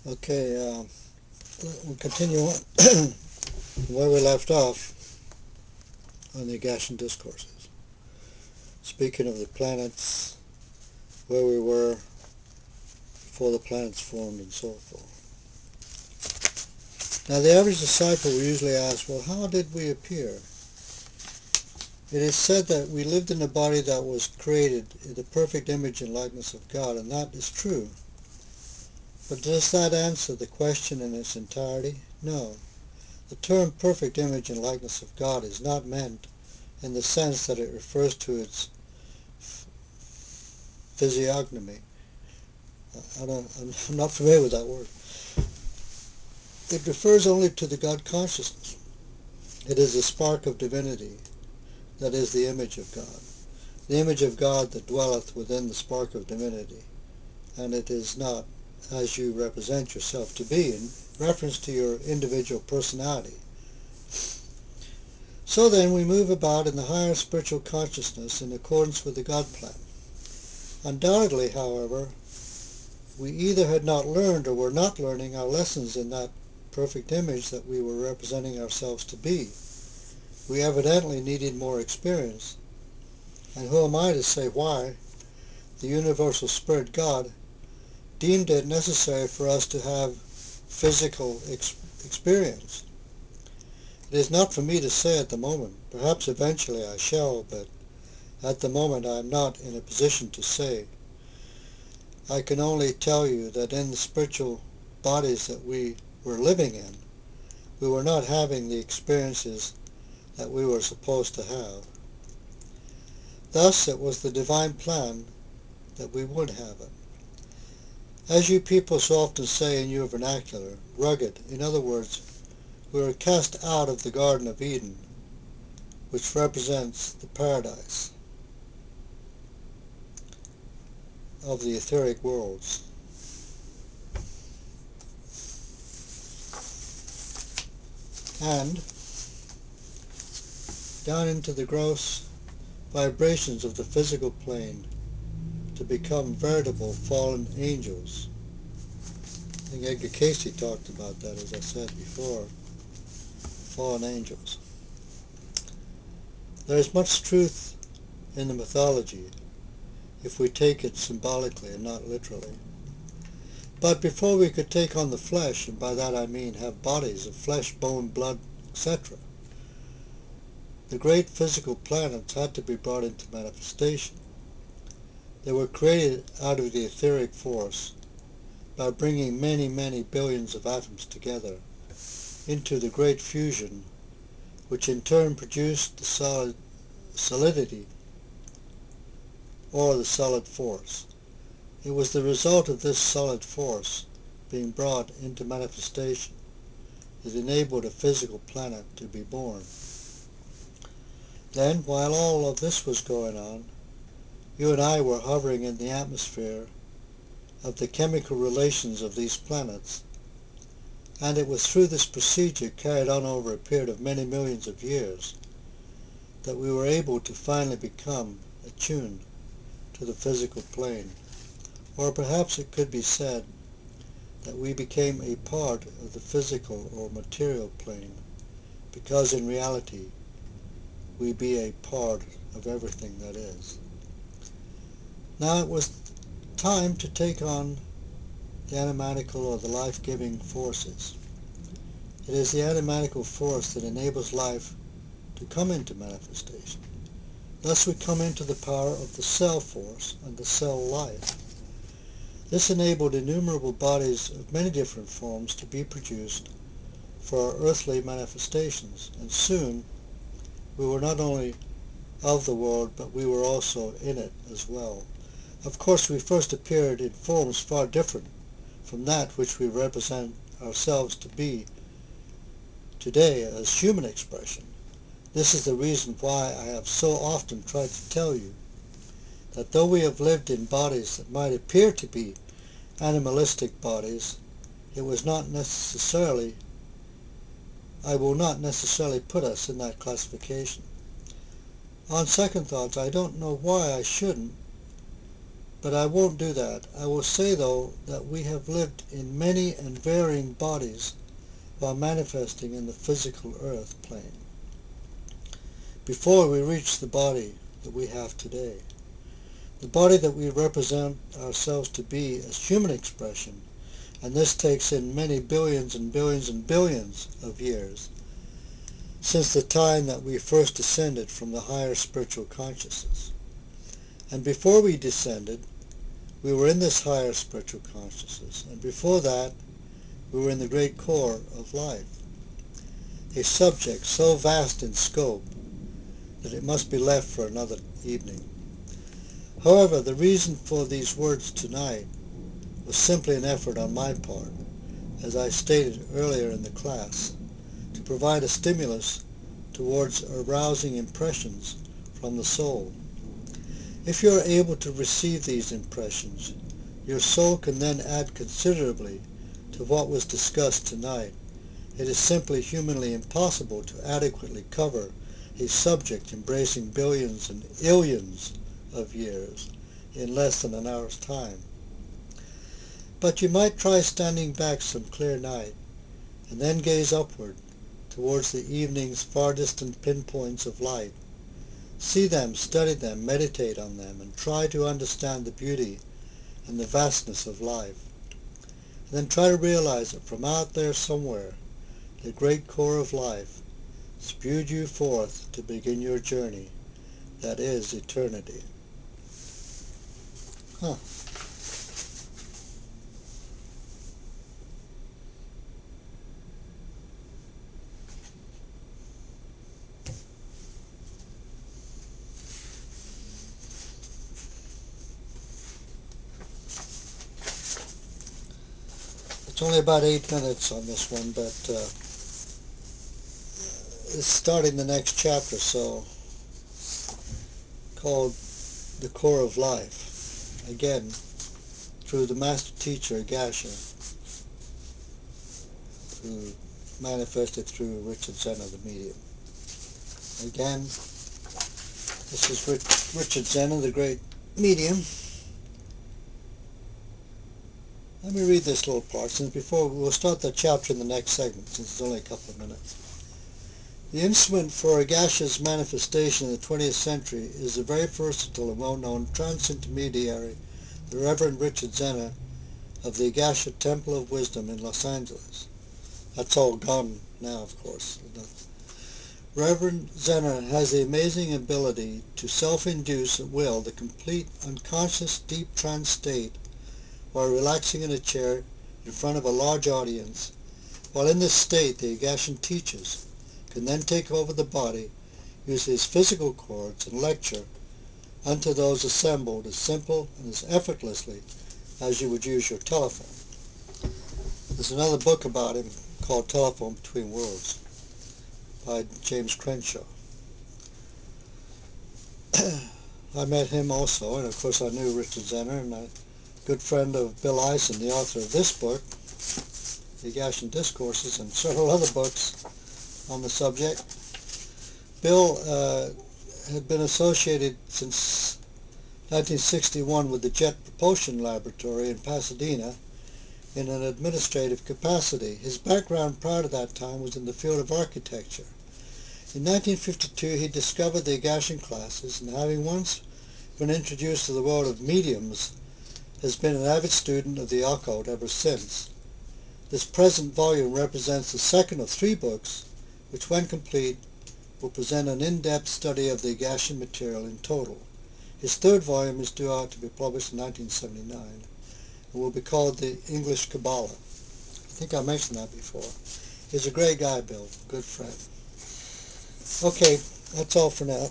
Okay, we'll continue on where we left off on the Agashan Discourses. Speaking of the planets, where we were before the planets formed and so forth. Now the average disciple will usually ask, well, how did we appear? It is said that we lived in a body that was created in the perfect image and likeness of God, and that is true. But does that answer the question in its entirety? No. The term perfect image and likeness of God is not meant in the sense that it refers to its physiognomy. I'm not familiar with that word. It refers only to the God consciousness. It is the spark of divinity that is the image of God, the image of God that dwelleth within the spark of divinity, and it is not as you represent yourself to be in reference to your individual personality. So then we move about in the higher spiritual consciousness in accordance with the God plan. Undoubtedly, however, we either had not learned or were not learning our lessons in that perfect image that we were representing ourselves to be. We evidently needed more experience, and who am I to say why the universal Spirit God deemed it necessary for us to have physical experience? It is not for me to say at the moment. Perhaps eventually I shall, but at the moment I am not in a position to say. I can only tell you that in the spiritual bodies that we were living in, we were not having the experiences that we were supposed to have. Thus it was the divine plan that we would have it. As you people so often say in your vernacular, rugged. In other words, we were cast out of the Garden of Eden, which represents the paradise of the etheric worlds. And down into the gross vibrations of the physical plane to become veritable fallen angels. I think Edgar Casey talked about that, as I said before, fallen angels. There is much truth in the mythology if we take it symbolically and not literally. But before we could take on the flesh, and by that I mean have bodies of flesh, bone, blood, etc., the great physical planets had to be brought into manifestation. They were created out of the etheric force by bringing many, many billions of atoms together into the great fusion, which in turn produced the solidity, or the solid force. It was the result of this solid force being brought into manifestation that enabled a physical planet to be born. Then, while all of this was going on, you and I were hovering in the atmosphere of the chemical relations of these planets, and it was through this procedure carried on over a period of many millions of years that we were able to finally become attuned to the physical plane. Or perhaps it could be said that we became a part of the physical or material plane, because in reality we be a part of everything that is. Now it was time to take on the animatical or the life-giving forces. It is the animatical force that enables life to come into manifestation. Thus we come into the power of the cell force and the cell life. This enabled innumerable bodies of many different forms to be produced for our earthly manifestations, and soon we were not only of the world, but we were also in it as well. Of course, we first appeared in forms far different from that which we represent ourselves to be today as human expression. This is the reason why I have so often tried to tell you that though we have lived in bodies that might appear to be animalistic bodies, it was not necessarily, I will not necessarily put us in that classification. On second thoughts, I don't know why I shouldn't, But I won't do that. I will say, though, that we have lived in many and varying bodies while manifesting in the physical earth plane before we reach the body that we have today. The body that we represent ourselves to be as human expression, and this takes in many billions and billions and billions of years since the time that we first descended from the higher spiritual consciousness. And before we descended, we were in this higher spiritual consciousness, and before that, we were in the great core of life, a subject so vast in scope that it must be left for another evening. However, the reason for these words tonight was simply an effort on my part, as I stated earlier in the class, to provide a stimulus towards arousing impressions from the soul. If you are able to receive these impressions, your soul can then add considerably to what was discussed tonight. It is simply humanly impossible to adequately cover a subject embracing billions and illions of years in less than an hour's time. But you might try standing back some clear night, and then gaze upward towards the evening's far distant pinpoints of light. See them, study them, meditate on them, and try to understand the beauty and the vastness of life. And then try to realize that from out there somewhere, the great core of life spewed you forth to begin your journey, that is eternity. Huh. It's only about 8 minutes on this one, but it's starting the next chapter, so called The Core of Life. Again, through the master teacher Agashan, who manifested through Richard Zenner, the medium. Again, this is Richard Zenner, the great medium. Let me read this little part, since before we'll start the chapter in the next segment, since it's only a couple of minutes. The instrument for Agasha's manifestation in the 20th century is the very versatile and well-known trans-intermediary, the Reverend Richard Zenner of the Agasha Temple of Wisdom in Los Angeles. That's all gone now, of course. Reverend Zenner has the amazing ability to self-induce at will the complete unconscious deep trance state while relaxing in a chair in front of a large audience. While in this state, the Agashan teachers can then take over the body, use his physical cords, and lecture unto those assembled as simple and as effortlessly as you would use your telephone. There's another book about him called Telephone Between Worlds by James Crenshaw. I met him also, and of course I knew Richard Zenner, and a good friend of Bill Eisen, the author of this book, the Agashan Discourses, and several other books on the subject. Bill had been associated since 1961 with the Jet Propulsion Laboratory in Pasadena in an administrative capacity. His background prior to that time was in the field of architecture. In 1952 he discovered the Agashan classes, and having once been introduced to the world of mediums, has been an avid student of the occult ever since. This present volume represents the second of 3 books, which when complete will present an in-depth study of the Agashan material in total. His third volume is due out to be published in 1979 and will be called The English Kabbalah. I think I mentioned that before. He's a great guy, Bill, good friend. Okay, that's all for now.